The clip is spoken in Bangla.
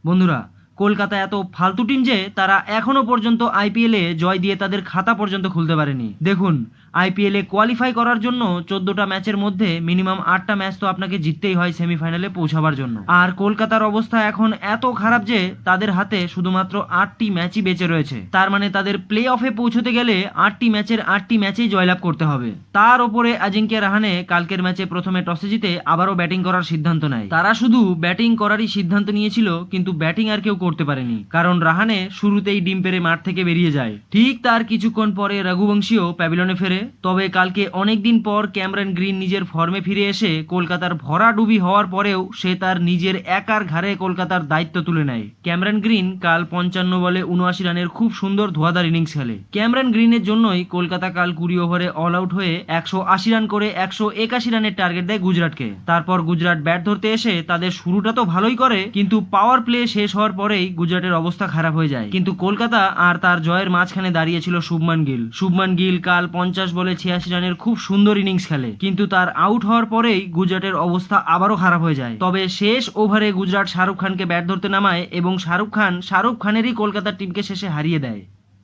বন্ধুরা, কলকাতা এত ফালতু টিম যে তারা এখনো পর্যন্ত আইপিএলে জয় দিয়ে তাদের খাতা পর্যন্ত খুলতে পারেনি। দেখুন, আইপিএলে কোয়ালিফাই করার জন্য 14টা ম্যাচের মধ্যে মিনিমাম 8টা ম্যাচ তো আপনাকে জিততেই হয় সেমিফাইনালে পৌঁছাবার জন্য। আর কলকাতার অবস্থা এখন এত খারাপ যে তাদের হাতে শুধুমাত্র 8টি ম্যাচই বেঁচে রয়েছে। তার মানে তাদের প্লে অফে পৌঁছতে গেলে 8টি ম্যাচের 8টি ম্যাচেই জয়লাভ করতে হবে। তার ওপরে আজিঙ্ক্য রাহানে কালকের ম্যাচে প্রথমে টসে জিতে আবারও ব্যাটিং করার সিদ্ধান্ত নেয়। তারা শুধু ব্যাটিং করারই সিদ্ধান্ত নিয়েছিল, কিন্তু ব্যাটিং আর কেউ করতে পারেনি, কারণ রাহানে শুরুতেই ডিম পেরে মাঠ থেকে বেরিয়ে যায়। ঠিক তার কিছুক্ষণ পরে রঘুবংশীও প্যাভিলনে ফেরে। তবে কালকে অনেকদিন পর ক্যামেরন গ্রিন নিজের ফর্মে ফিরে এসে কলকাতার ভরাডুবি হওয়ার পরেও সে তার নিজের একার ঘাড়ে কলকাতার দায়িত্ব তুলে নেয়। ক্যামেরন গ্রিন কাল 55 বলে 79 রানের খুব সুন্দর ধোঁয়াধার ইনিংস খেলে। ক্যামেরন গ্রিনের জন্যই কলকাতা কাল 20 ওভারে অল আউট হয়ে 180 রান করে 181 রানের টার্গেট দেয় গুজরাটকে। তারপর গুজরাট ব্যাট ধরতে এসে তাদের শুরুটা তো ভালোই করে, কিন্তু পাওয়ার প্লে শেষ হওয়ার পরেই গুজরাটের অবস্থা খারাপ হয়ে যায়। কিন্তু কলকাতা আর তার জয়ের মাঝখানে দাঁড়িয়েছিল শুভমান গিল। শুভমান গিল কাল 50 বলে 86 রানের খুব সুন্দর ইনিংস খেলে, কিন্তু তার আউট হওয়ার পরেই গুজরাটের অবস্থা আবারও খারাপ হয়ে যায়। তবে শেষ ওভারে গুজরাট শাহরুখ খানকে ব্যাট ধরতে নামায় এবং শাহরুখ খানেরই কলকাতার টিমকে শেষে হারিয়ে দেয়।